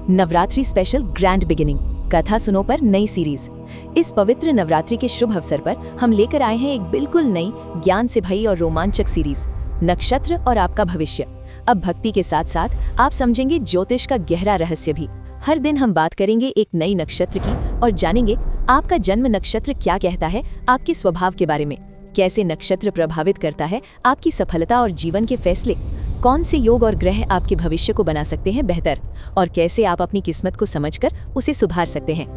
Navratri special grand beginning कथा सुनो पर नई सीरीज। इस पवित्र नवरात्रि के शुभ अवसर पर हम लेकर आए हैं एक बिल्कुल नई, ज्ञान से भरी और रोमांचक सीरीज, नक्षत्र और आपका भविष्य। अब भक्ति के साथ साथ आप समझेंगे ज्योतिष का गहरा रहस्य भी। हर दिन हम बात करेंगे एक नई नक्षत्र की और जानेंगे आपका जन्म नक्षत्र क्या कहता है आपके स्वभाव के बारे में, कैसे नक्षत्र प्रभावित करता है आपकी सफलता और जीवन के फैसले, कौन से योग और ग्रह आपके भविष्य को बना सकते हैं बेहतर, और कैसे आप अपनी किस्मत को समझकर उसे सुधार सकते हैं।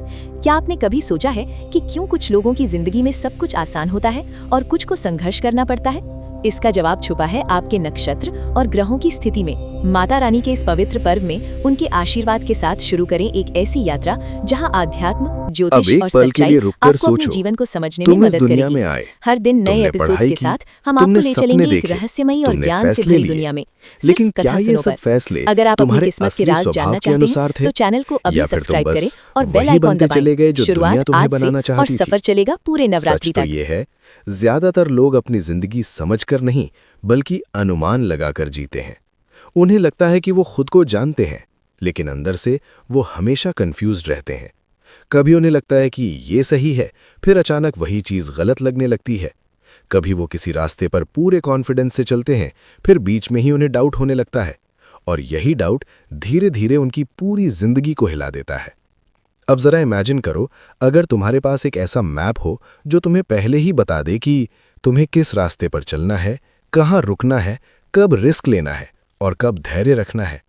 क्या आपने कभी सोचा है कि क्यों कुछ लोगों की जिंदगी में सब कुछ आसान होता है और कुछ को संघर्ष करना पड़ता है? इसका जवाब छुपा है आपके नक्षत्र और ग्रहों की स्थिति में। माता रानी के इस पवित्र पर्व में उनके आशीर्वाद के साथ शुरू करें एक ऐसी यात्रा जहां आध्यात्म, ज्योतिष और सच्चाई आपको अपने जीवन को समझने में मदद करेगी। हर दिन नए एपिसोड्स के साथ हम आपको ले चलेंगे एक रहस्यमयी और ज्ञान से भरी दुनिया में। लेकिन क्या ये सब फैसले अगर आप अपनी किस्मत के राज जानना चाहते हैं तो चैनल को अभी सब्सक्राइब करें और बेल आइकॉन दबाएं। शुरुआत आज से और सफर चलेगा पूरे नवरात्रि तक। ये है, ज्यादातर लोग अपनी जिंदगी समझकर नहीं बल्कि अनुमान लगाकर जीते हैं। उन्हें लगता है कि वो खुद को जानते हैं, लेकिन अंदर से वो हमेशा कंफ्यूज्ड रहते हैं। कभी उन्हें लगता है कि ये सही है, फिर अचानक वही चीज गलत लगने लगती है। कभी वो किसी रास्ते पर पूरे कॉन्फिडेंस से चलते हैं, फिर बीच में ही उन्हें डाउट होने लगता है, और यही डाउट धीरे धीरे उनकी पूरी जिंदगी को हिला देता है। अब जरा इमेजिन करो, अगर तुम्हारे पास एक ऐसा मैप हो जो तुम्हें पहले ही बता दे कि तुम्हें किस रास्ते पर चलना है, कहाँ रुकना है, कब रिस्क लेना है और कब धैर्य रखना है,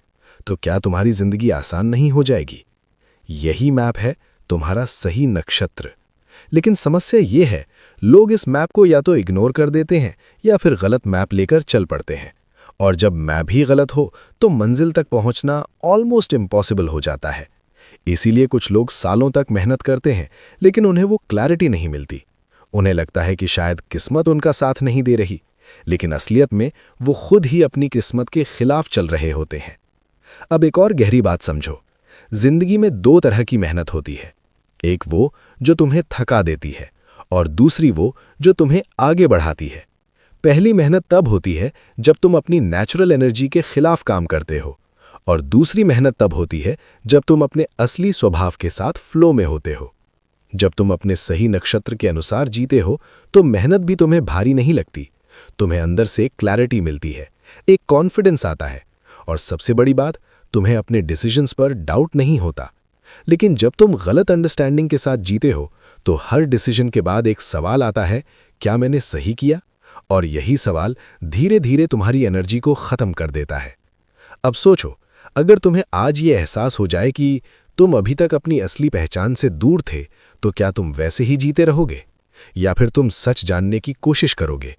तो क्या तुम्हारी जिंदगी आसान नहीं हो जाएगी? यही मैप है तुम्हारा सही नक्षत्र। लेकिन समस्या ये है, लोग इस मैप को या तो इग्नोर कर देते हैं या फिर गलत मैप लेकर चल पड़ते हैं, और जब मैप ही गलत हो तो मंजिल तक पहुंचना ऑलमोस्ट इम्पॉसिबल हो जाता है। इसीलिए कुछ लोग सालों तक मेहनत करते हैं, लेकिन उन्हें वो क्लैरिटी नहीं मिलती। उन्हें लगता है कि शायद किस्मत उनका साथ नहीं दे रही, लेकिन असलियत में वो खुद ही अपनी किस्मत के खिलाफ चल रहे होते हैं। अब एक और गहरी बात समझो, जिंदगी में दो तरह की मेहनत होती है। एक वो जो तुम्हें थका देती है, और दूसरी वो जो तुम्हें आगे बढ़ाती है। पहली मेहनत तब होती है जब तुम अपनी नेचुरल एनर्जी के खिलाफ काम करते हो, और दूसरी मेहनत तब होती है जब तुम अपने असली स्वभाव के साथ फ्लो में होते हो। जब तुम अपने सही नक्षत्र के अनुसार जीते हो तो मेहनत भी तुम्हें भारी नहीं लगती। तुम्हें अंदर से क्लैरिटी मिलती है, एक कॉन्फिडेंस आता है, और सबसे बड़ी बात, तुम्हें अपने डिसीजंस पर डाउट नहीं होता। लेकिन जब तुम गलत अंडरस्टैंडिंग के साथ जीते हो तो हर डिसीजन के बाद एक सवाल आता है, क्या मैंने सही किया? और यही सवाल धीरे धीरे तुम्हारी एनर्जी को खत्म कर देता है। अब सोचो, अगर तुम्हें आज ये एहसास हो जाए कि तुम अभी तक अपनी असली पहचान से दूर थे, तो क्या तुम वैसे ही जीते रहोगे, या फिर तुम सच जानने की कोशिश करोगे?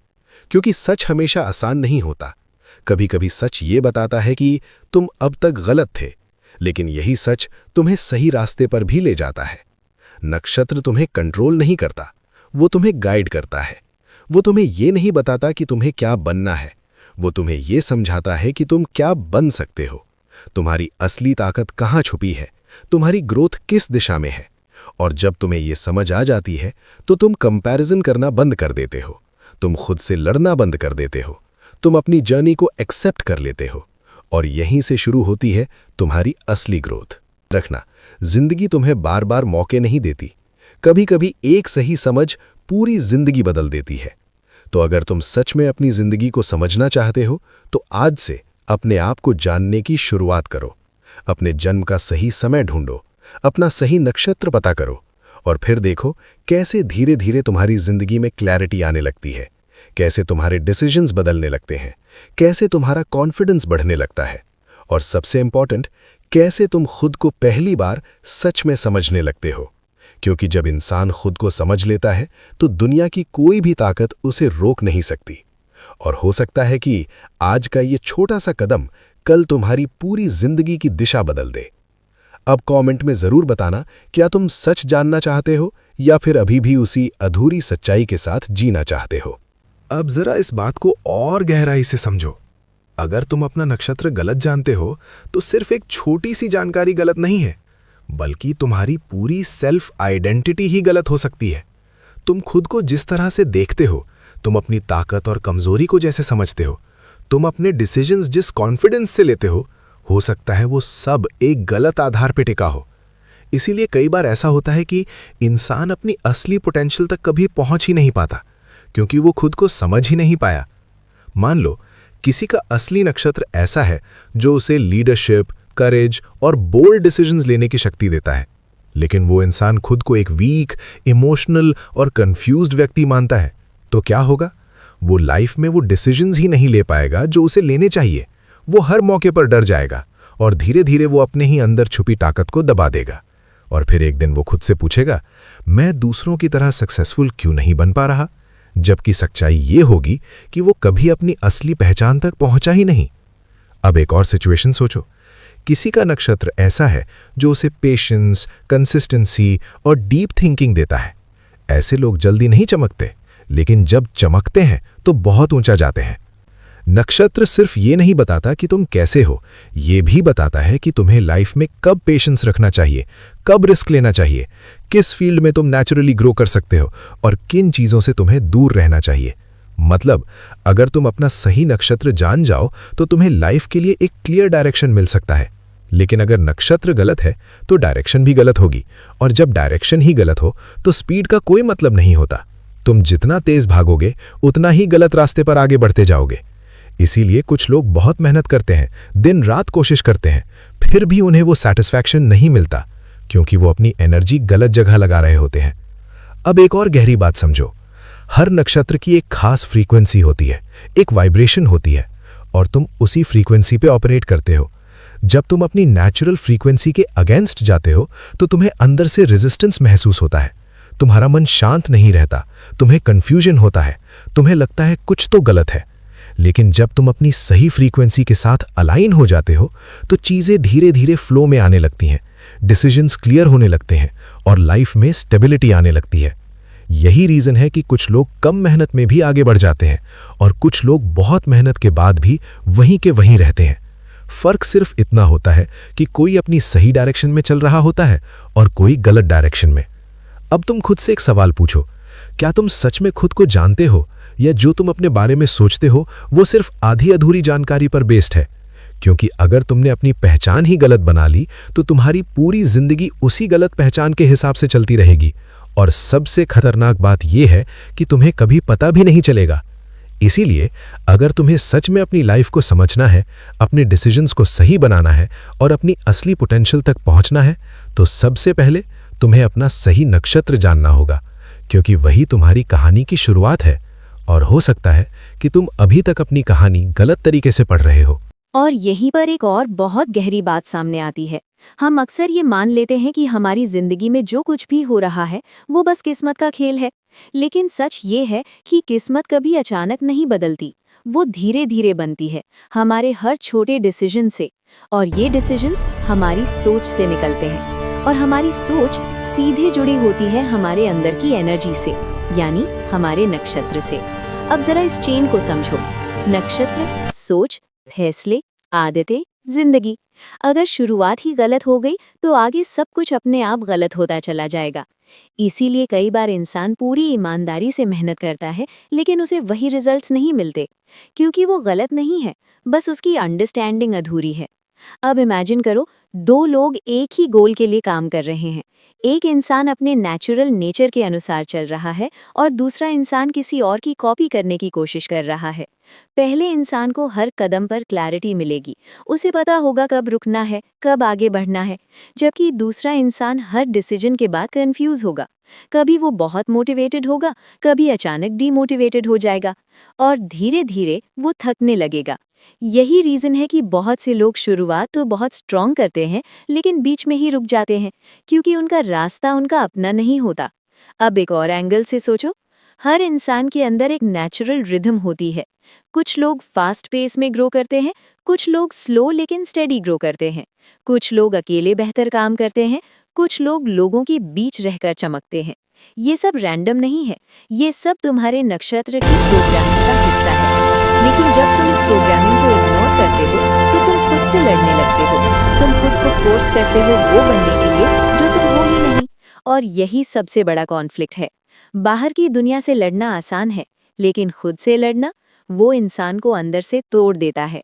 क्योंकि सच हमेशा आसान नहीं होता। कभी कभी सच ये बताता है कि तुम अब तक गलत थे, लेकिन यही सच तुम्हें सही रास्ते पर भी ले जाता है। नक्षत्र तुम्हें कंट्रोल नहीं करता, वो तुम्हें गाइड करता है। वो तुम्हें ये नहीं बताता कि तुम्हें क्या बनना है, वो तुम्हें ये समझाता है कि तुम क्या बन सकते हो। तुम्हारी असली ताकत कहाँ छुपी है, तुम्हारी ग्रोथ किस दिशा में है। और जब तुम्हें ये समझ आ जाती है तो तुम कंपैरिजन करना बंद कर देते हो, तुम खुद से लड़ना बंद कर देते हो, तुम अपनी जर्नी को एक्सेप्ट कर लेते हो, और यहीं से शुरू होती है तुम्हारी असली ग्रोथ। रखना, जिंदगी तुम्हें बार बार मौके नहीं देती। कभी कभी एक सही समझ पूरी जिंदगी बदल देती है। तो अगर तुम सच में अपनी जिंदगी को समझना चाहते हो तो आज से अपने आप को जानने की शुरुआत करो। अपने जन्म का सही समय ढूंढो, अपना सही नक्षत्र पता करो, और फिर देखो कैसे धीरे धीरे तुम्हारी जिंदगी में क्लैरिटी आने लगती है, कैसे तुम्हारे डिसीजंस बदलने लगते हैं, कैसे तुम्हारा कॉन्फिडेंस बढ़ने लगता है, और सबसे इंपॉर्टेंट, कैसे तुम खुद को पहली बार सच में समझने लगते हो। क्योंकि जब इंसान खुद को समझ लेता है तो दुनिया की कोई भी ताकत उसे रोक नहीं सकती। और हो सकता है कि आज का ये छोटा सा कदम कल तुम्हारी पूरी जिंदगी की दिशा बदल दे। अब कमेंट में जरूर बताना, क्या तुम सच जानना चाहते हो या फिर अभी भी उसी अधूरी सच्चाई के साथ जीना चाहते हो? अब जरा इस बात को और गहराई से समझो। अगर तुम अपना नक्षत्र गलत जानते हो तो सिर्फ एक छोटी सी जानकारी गलत नहीं है, बल्कि तुम्हारी पूरी सेल्फ आइडेंटिटी ही गलत हो सकती है। तुम खुद को जिस तरह से देखते हो, तुम अपनी ताकत और कमजोरी को जैसे समझते हो, तुम अपने डिसीजंस जिस कॉन्फिडेंस से लेते हो हो सकता है वो सब एक गलत आधार पर टिका हो। इसीलिए कई बार ऐसा होता है कि इंसान अपनी असली पोटेंशियल तक कभी पहुंच ही नहीं पाता, क्योंकि वो खुद को समझ ही नहीं पाया। मान लो किसी का असली नक्षत्र ऐसा है जो उसे लीडरशिप, करेज और बोल्ड डिसीजंस लेने की शक्ति देता है, लेकिन वो इंसान खुद को एक वीक, इमोशनल और कंफ्यूज्ड व्यक्ति मानता है, तो क्या होगा? वो लाइफ में वो डिसीजंस ही नहीं ले पाएगा जो उसे लेने चाहिए। वो हर मौके पर डर जाएगा और धीरे धीरे वो अपने ही अंदर छुपी ताकत को दबा देगा। और फिर एक दिन वो खुद से पूछेगा, मैं दूसरों की तरह सक्सेसफुल क्यों नहीं बन पा रहा? जबकि सच्चाई ये होगी कि वो कभी अपनी असली पहचान तक पहुंचा ही नहीं। अब एक और सिचुएशन सोचो। किसी का नक्षत्र ऐसा है जो उसे पेशेंस, कंसिस्टेंसी और डीप थिंकिंग देता है। ऐसे लोग जल्दी नहीं चमकते, लेकिन जब चमकते हैं तो बहुत ऊंचा जाते हैं। नक्षत्र सिर्फ ये नहीं बताता कि तुम कैसे हो, ये भी बताता है कि तुम्हें लाइफ में कब पेशेंस रखना चाहिए, कब रिस्क लेना चाहिए, किस फील्ड में तुम नेचुरली ग्रो कर सकते हो और किन चीज़ों से तुम्हें दूर रहना चाहिए। मतलब अगर तुम अपना सही नक्षत्र जान जाओ तो तुम्हें लाइफ के लिए एक क्लियर डायरेक्शन मिल सकता है। लेकिन अगर नक्षत्र गलत है तो डायरेक्शन भी गलत होगी, और जब डायरेक्शन ही गलत हो तो स्पीड का कोई मतलब नहीं होता। तुम जितना तेज भागोगे उतना ही गलत रास्ते पर आगे बढ़ते जाओगे। इसीलिए कुछ लोग बहुत मेहनत करते हैं, दिन रात कोशिश करते हैं, फिर भी उन्हें वो सैटिस्फैक्शन नहीं मिलता, क्योंकि वो अपनी एनर्जी गलत जगह लगा रहे होते हैं। अब एक और गहरी बात समझो। हर नक्षत्र की एक खास फ्रीक्वेंसी होती है, एक वाइब्रेशन होती है, और तुम उसी फ्रीक्वेंसी पे ऑपरेट करते हो। जब तुम अपनी नेचुरल फ्रीक्वेंसी के अगेंस्ट जाते हो तो तुम्हें अंदर से रेजिस्टेंस महसूस होता है। तुम्हारा मन शांत नहीं रहता, तुम्हें कंफ्यूजन होता है, तुम्हें लगता है कुछ तो गलत है। लेकिन जब तुम अपनी सही फ्रीक्वेंसी के साथ अलाइन हो जाते हो तो चीज़ें धीरे धीरे फ्लो में आने लगती हैं, डिसीजंस क्लियर होने लगते हैं और लाइफ में स्टेबिलिटी आने लगती है। यही रीज़न है कि कुछ लोग कम मेहनत में भी आगे बढ़ जाते हैं और कुछ लोग बहुत मेहनत के बाद भी वहीं के वहीं रहते हैं। फ़र्क सिर्फ इतना होता है कि कोई अपनी सही डायरेक्शन में चल रहा होता है और कोई गलत डायरेक्शन में। अब तुम खुद से एक सवाल पूछो, क्या तुम सच में खुद को जानते हो, या जो तुम अपने बारे में सोचते हो वो सिर्फ आधी अधूरी जानकारी पर बेस्ड है? क्योंकि अगर तुमने अपनी पहचान ही गलत बना ली तो तुम्हारी पूरी जिंदगी उसी गलत पहचान के हिसाब से चलती रहेगी, और सबसे खतरनाक बात यह है कि तुम्हें कभी पता भी नहीं चलेगा। इसीलिए अगर तुम्हें सच में अपनी लाइफ को समझना है, अपने डिसीजंस को सही बनाना है और अपनी असली पोटेंशियल तक पहुंचना है, तो सबसे पहले तुम्हें अपना सही नक्षत्र जानना होगा, क्योंकि वही तुम्हारी कहानी की शुरुआत है। और हो सकता है कि तुम अभी तक अपनी कहानी गलत तरीके से पढ़ रहे हो। और यहीं पर एक और बहुत गहरी बात सामने आती है। हम अक्सर ये मान लेते हैं कि हमारी जिंदगी में जो कुछ भी हो रहा है वो बस किस्मत का खेल है, लेकिन सच ये है कि किस्मत कभी अचानक नहीं बदलती, वो धीरे धीरे बनती है हमारे हर छोटे डिसीजन से। और ये डिसीजंस हमारी सोच से निकलते हैं, और हमारी सोच सीधे जुड़ी होती है हमारे अंदर की एनर्जी से, यानी हमारे नक्षत्र से। अब जरा इस चेन को समझो। नक्षत्र, सोच, फैसले, आदतें, जिंदगी। अगर शुरुआत ही गलत हो गई तो आगे सब कुछ अपने आप गलत होता चला जाएगा। इसीलिए कई बार इंसान पूरी ईमानदारी से मेहनत करता है, लेकिन उसे वही रिजल्ट्स नहीं मिलते, क्योंकि वो गलत नहीं है, बस उसकी अंडरस्टैंडिंग अधूरी है। अब इमेजिन करो, दो लोग एक ही गोल के लिए काम कर रहे हैं। एक इंसान अपने नेचुरल नेचर के अनुसार चल रहा है और दूसरा इंसान किसी और की कॉपी करने की कोशिश कर रहा है। पहले इंसान को हर कदम पर क्लैरिटी मिलेगी, उसे पता होगा कब रुकना है, कब आगे बढ़ना है, जबकि दूसरा इंसान हर डिसीजन के बाद कंफ्यूज होगा। कभी वो बहुत मोटिवेटेड होगा, कभी अचानक डीमोटिवेटेड हो जाएगा, और धीरे धीरे वो थकने लगेगा। यही रीज़न है कि बहुत से लोग शुरुआत तो बहुत स्ट्रॉन्ग करते हैं, लेकिन बीच में ही रुक जाते हैं, क्योंकि उनका रास्ता उनका अपना नहीं होता। अब एक और एंगल से सोचो, हर इंसान के अंदर एक नेचुरल रिदम होती है। कुछ लोग फास्ट पेस में ग्रो करते हैं, कुछ लोग स्लो लेकिन स्टेडी ग्रो करते हैं, कुछ लोग अकेले बेहतर काम करते हैं, कुछ लोग लोगों के बीच रहकर चमकते हैं। ये सब रैंडम नहीं है, ये सब तुम्हारे नक्षत्र की प्रोग्रामिंग का हिस्सा है। लेकिन जब तुम इस प्रोग्रामिंग को इग्नोर करते हो तो तुम खुद से लड़ने लगते हो। तुम खुद को फोर्स करते हो वो बनने के लिए जो तुम हो ही नहीं। और यही सबसे बड़ा कॉन्फ्लिक्ट है। बाहर की दुनिया से लड़ना आसान है, लेकिन खुद से लड़ना, वो इंसान को अंदर से तोड़ देता है।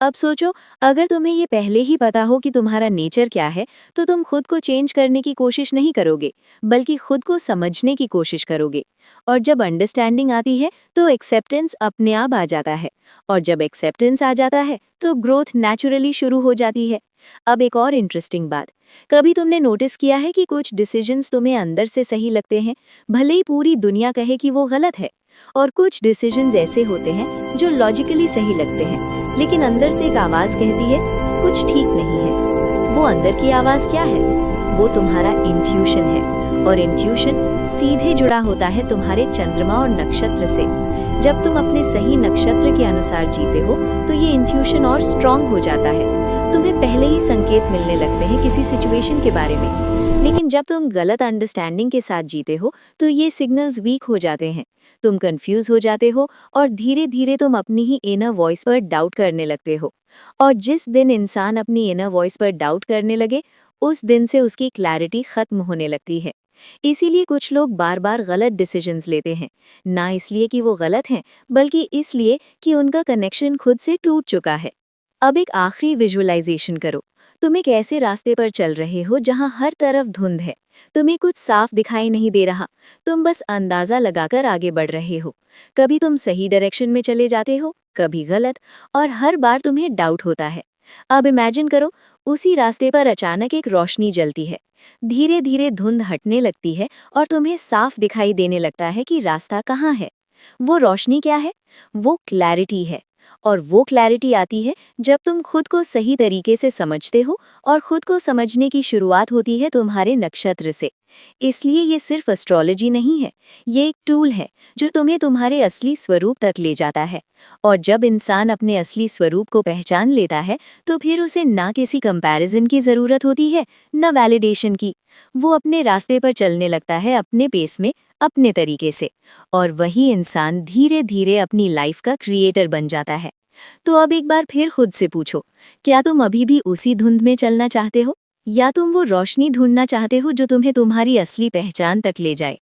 अब सोचो, अगर तुम्हें ये पहले ही पता हो कि तुम्हारा नेचर क्या है, तो तुम खुद को चेंज करने की कोशिश नहीं करोगे, बल्कि खुद को समझने की कोशिश करोगे। और जब अंडरस्टैंडिंग आती है तो एक्सेप्टेंस अपने आप आ जाता है, और जब एक्सेप्टेंस आ जाता है तो ग्रोथ नेचुरली शुरू हो जाती है। अब एक और इंटरेस्टिंग बात, कभी तुमने नोटिस किया है कि कुछ डिसीजंस तुम्हें अंदर से सही लगते हैं, भले ही पूरी दुनिया कहे कि वो गलत है, और कुछ डिसीजंस ऐसे होते हैं जो लॉजिकली सही लगते हैं, लेकिन अंदर से एक आवाज़ कहती है कुछ ठीक नहीं है। वो अंदर की आवाज़ क्या है? वो तुम्हारा इंट्यूशन है, और इंट्यूशन सीधे जुड़ा होता है तुम्हारे चंद्रमा और नक्षत्र से। जब तुम अपने सही नक्षत्र के अनुसार जीते हो तो ये इंट्यूशन और स्ट्रांग हो जाता है। तुम्हें पहले ही संकेत मिलने लगते हैं किसी सिचुएशन के बारे में। लेकिन जब तुम गलत अंडरस्टैंडिंग के साथ जीते हो तो ये सिग्नल्स वीक हो जाते हैं, तुम कंफ्यूज हो जाते हो, और धीरे धीरे तुम अपनी ही इनर वॉइस पर डाउट करने लगते हो। और जिस दिन इंसान अपनी इनर वॉइस पर डाउट करने लगे, उस दिन से उसकी क्लैरिटी खत्म होने लगती है। इसीलिए कुछ लोग बार बार गलत डिसीजंस लेते हैं, ना इसलिए कि वो गलत हैं, बल्कि इसलिए कि उनका कनेक्शन खुद से टूट चुका है। अब एक आखिरी विजुअलाइजेशन करो। तुम एक ऐसे रास्ते पर चल रहे हो जहां हर तरफ धुंध है, तुम्हें कुछ साफ दिखाई नहीं दे रहा, तुम बस अंदाजा लगाकर आगे बढ़ रहे हो। कभी तुम सही डायरेक्शन में चले जाते हो, कभी गलत, और हर बार तुम्हें डाउट होता है। अब इमेजिन करो, उसी रास्ते पर अचानक एक रोशनी जलती है। धीरे धीरे धुंध हटने लगती है और तुम्हें साफ दिखाई देने लगता है कि रास्ता कहाँ है। वो रोशनी क्या है? वो क्लैरिटी है। और वो क्लैरिटी आती है जब तुम खुद को सही तरीके से समझते हो, और खुद को समझने की शुरुआत होती है तुम्हारे नक्षत्र से। इसलिए ये सिर्फ एस्ट्रोलॉजी नहीं है, ये एक टूल है जो तुम्हें तुम्हारे असली स्वरूप तक ले जाता है। और जब इंसान अपने असली स्वरूप को पहचान लेता है तो फिर उसे ना किसी कंपैरिजन की ज़रूरत होती है, न वैलिडेशन की। वो अपने रास्ते पर चलने लगता है, अपने पेस में, अपने तरीके से, और वही इंसान धीरे धीरे अपनी लाइफ का क्रिएटर बन जाता है। तो अब एक बार फिर खुद से पूछो, क्या तुम अभी भी उसी धुंध में चलना चाहते हो, या तुम वो रोशनी ढूंढना चाहते हो जो तुम्हें तुम्हारी असली पहचान तक ले जाए?